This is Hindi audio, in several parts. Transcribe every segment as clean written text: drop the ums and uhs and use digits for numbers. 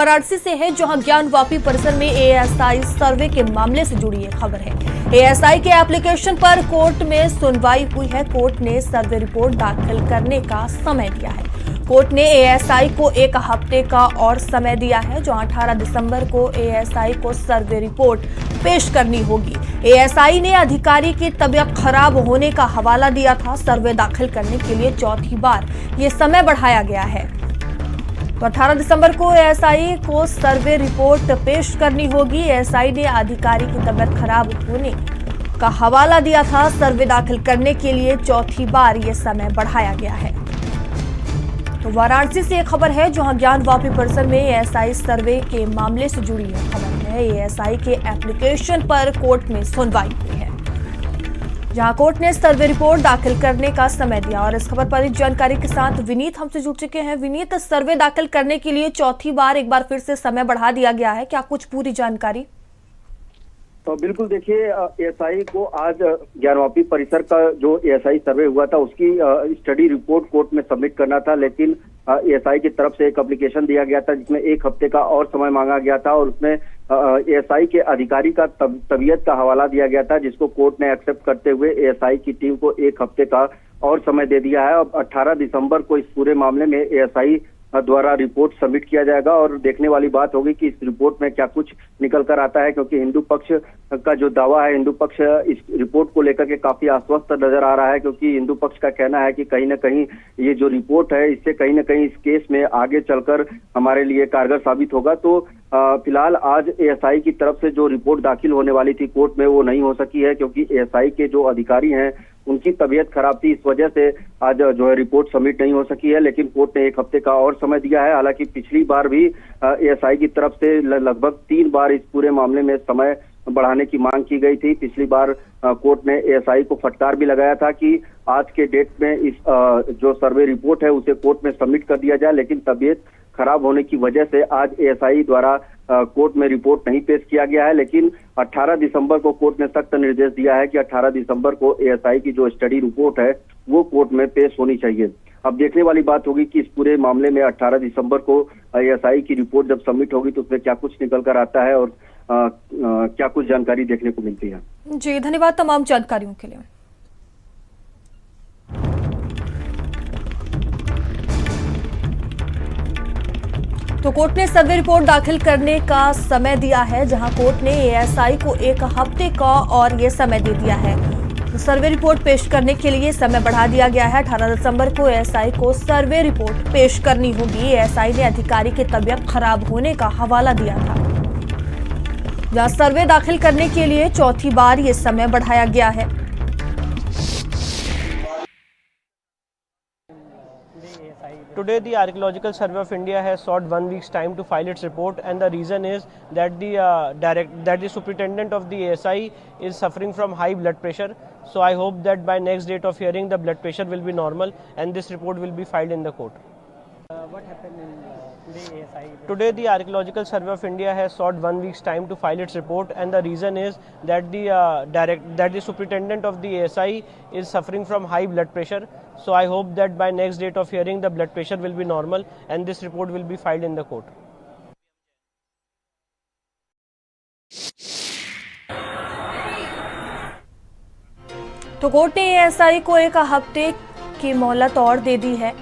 वाराणसी से है, जहां ज्ञानवापी परिसर में एएसआई सर्वे के मामले से जुड़ी एक खबर है। एएसआई के एप्लीकेशन पर कोर्ट में सुनवाई हुई है। कोर्ट ने सर्वे रिपोर्ट दाखिल करने का समय दिया है। कोर्ट ने एएसआई को एक हफ्ते का और समय दिया है, जहां 18 दिसंबर को एएसआई को सर्वे रिपोर्ट पेश करनी होगी। एएसआई ने अधिकारी की तबीयत खराब होने का हवाला दिया था। सर्वे दाखिल करने के लिए चौथी बार ये समय बढ़ाया गया है। तो 18 दिसंबर को एएसआई को सर्वे रिपोर्ट पेश करनी होगी। एएसआई ने अधिकारी की तबीयत खराब होने का हवाला दिया था। सर्वे दाखिल करने के लिए चौथी बार ये समय बढ़ाया गया है। तो वाराणसी से एक खबर है, जहां ज्ञानवापी परिसर में एएसआई सर्वे के मामले से जुड़ी है खबर है। एएसआई के एप्लीकेशन पर कोर्ट में सुनवाई हुई है, जहां कोर्ट ने सर्वे रिपोर्ट दाखिल करने का समय दिया। और इस खबर पर जानकारी के साथ विनीत हमसे जुड़ चुके हैं। विनीत, सर्वे दाखिल करने के लिए चौथी बार एक बार फिर से समय बढ़ा दिया गया है, क्या कुछ पूरी जानकारी? तो बिल्कुल देखिए, एएसआई को आज ज्ञानवापी परिसर का जो एएसआई सर्वे हुआ था उसकी स्टडी रिपोर्ट कोर्ट में सबमिट करना था, लेकिन एएसआई की तरफ से एक एप्लीकेशन दिया गया था जिसमें एक हफ्ते का और समय मांगा गया था और उसमें एएसआई के अधिकारी का तबीयत का हवाला दिया गया था, जिसको कोर्ट ने एक्सेप्ट करते हुए एएसआई की टीम को एक हफ्ते का और समय दे दिया है। अब 18 दिसंबर को इस पूरे मामले में एएसआई द्वारा रिपोर्ट सबमिट किया जाएगा और देखने वाली बात होगी कि इस रिपोर्ट में क्या कुछ निकल कर आता है, क्योंकि हिंदू पक्ष का जो दावा है, हिंदू पक्ष इस रिपोर्ट को लेकर के काफी आश्वस्त नजर आ रहा है, क्योंकि हिंदू पक्ष का कहना है कि कहीं ना कहीं ये जो रिपोर्ट है इससे कहीं ना कहीं इस केस में आगे चलकर हमारे लिए कारगर साबित होगा। तो फिलहाल आज एएसआई की तरफ से जो रिपोर्ट दाखिल होने वाली थी कोर्ट में वो नहीं हो सकी है, क्योंकि एएसआई के जो अधिकारी हैं उनकी तबीयत खराब थी। इस वजह से आज जो है रिपोर्ट सबमिट नहीं हो सकी है, लेकिन कोर्ट ने एक हफ्ते का और समय दिया है। हालांकि पिछली बार भी एएसआई की तरफ से लगभग 3 बार इस पूरे मामले में समय बढ़ाने की मांग की गई थी। पिछली बार कोर्ट ने एएसआई को फटकार भी लगाया था कि आज के डेट में इस जो सर्वे रिपोर्ट है उसे कोर्ट में सबमिट कर दिया जाए, लेकिन तबीयत खराब होने की वजह से आज एएसआई द्वारा कोर्ट में रिपोर्ट नहीं पेश किया गया है। लेकिन 18 दिसंबर को कोर्ट ने सख्त निर्देश दिया है कि 18 दिसंबर को एएसआई की जो स्टडी रिपोर्ट है वो कोर्ट में पेश होनी चाहिए। अब देखने वाली बात होगी कि इस पूरे मामले में 18 दिसंबर को एएसआई की रिपोर्ट जब सबमिट होगी तो उसमें क्या कुछ निकल कर आता है और क्या कुछ जानकारी देखने को मिलती है। जी धन्यवाद तमाम जानकारियों के लिए। तो कोर्ट ने सर्वे रिपोर्ट दाखिल करने का समय दिया है, जहां कोर्ट ने एएसआई को एक हफ्ते का और ये समय दे दिया है। तो सर्वे रिपोर्ट पेश करने के लिए समय बढ़ा दिया गया है। 18 दिसंबर को एएसआई को सर्वे रिपोर्ट पेश करनी होगी। एएसआई ने अधिकारी की तबीयत खराब होने का हवाला दिया था, जहां सर्वे दाखिल करने के लिए चौथी बार ये समय बढ़ाया गया है। Today, the Archaeological Survey of India has sought 1 week's time to file its report, and the reason is that the superintendent of the ASI is suffering from high blood pressure. So, I hope that by next date of hearing, the blood pressure will be normal, and this report will be filed in the court. What happened in the ASI? Today, the Archaeological Survey of India has sought 1 week's time to file its report, and the reason is that the superintendent of the ASI is suffering from high blood pressure. So, I hope that by next date of hearing, the blood pressure will be normal, and this report will be filed in the court. तो कोर्ट ने एएसआई को एक हफ्ते की मोहलत और दे दी है।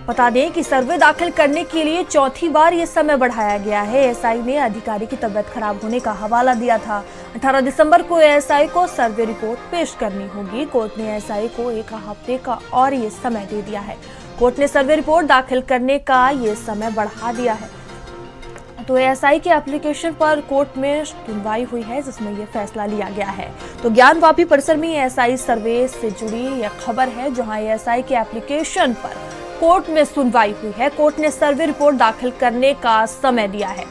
बता दें कि सर्वे दाखिल करने के लिए चौथी बार ये समय बढ़ाया गया है। एएसआई ने अधिकारी की तबीयत खराब होने का हवाला दिया था। 18 दिसंबर को एएसआई को सर्वे रिपोर्ट पेश करनी होगी। कोर्ट ने एएसआई को एक हफ्ते का और ये समय दे दिया है। कोर्ट ने सर्वे रिपोर्ट दाखिल करने का ये समय बढ़ा दिया है। तो एएसआई के एप्लीकेशन पर कोर्ट में सुनवाई हुई है, जिसमें यह फैसला लिया गया है। तो ज्ञानवापी परिसर में एएसआई सर्वे से जुड़ी यह खबर है, जहां एएसआई के एप्लीकेशन पर कोर्ट में सुनवाई हुई है। कोर्ट ने सर्वे रिपोर्ट दाखिल करने का समय दिया है।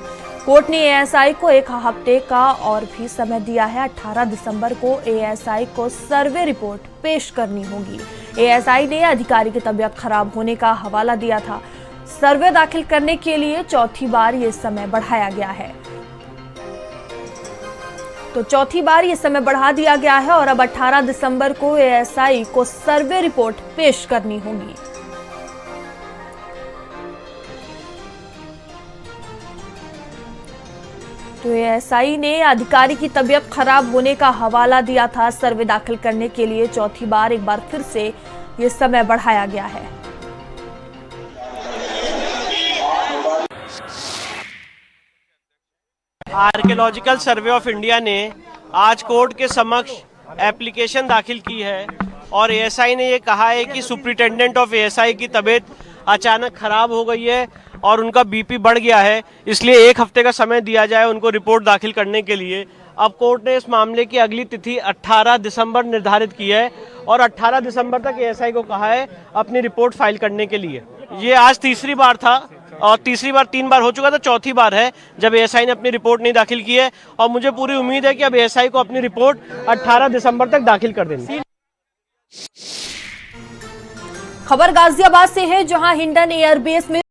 कोर्ट ने एएसआई को एक हफ्ते का और भी समय दिया है। 18 दिसंबर को एएसआई को सर्वे रिपोर्ट पेश करनी होगी। एएसआई ने अधिकारी की तबीयत खराब होने का हवाला दिया था। सर्वे दाखिल करने के लिए चौथी बार ये समय बढ़ाया गया है। तो चौथी बार ये समय बढ़ा दिया गया है और अब 18 दिसंबर को एएसआई को सर्वे रिपोर्ट पेश करनी होगी। तो एएसआई ने अधिकारी की तबीयत खराब होने का हवाला दिया था। सर्वे दाखिल करने के लिए चौथी बार एक बार फिर से ये समय बढ़ाया गया है। आर्कियोलॉजिकल सर्वे ऑफ इंडिया ने आज कोर्ट के समक्ष एप्लीकेशन दाखिल की है और एएसआई ने ये कहा है कि सुपरिटेंडेंट ऑफ एएसआई की तबीयत अचानक खराब हो गई है और उनका बीपी बढ़ गया है, इसलिए 1 हफ्ते का समय दिया जाए उनको रिपोर्ट दाखिल करने के लिए। अब कोर्ट ने इस मामले की अगली तिथि 18 दिसंबर निर्धारित की है और 18 दिसंबर तक एएसआई को कहा है अपनी रिपोर्ट फाइल करने के लिए। ये आज तीसरी बार था और तीसरी बार 3 बार हो चुका था, चौथी बार है जब एएसआई ने अपनी रिपोर्ट नहीं दाखिल की है और मुझे पूरी उम्मीद है कि अब एएसआई को अपनी रिपोर्ट 18 दिसंबर तक दाखिल कर देनी। खबर गाजियाबाद से है, जहां हिंडन एयरबेस में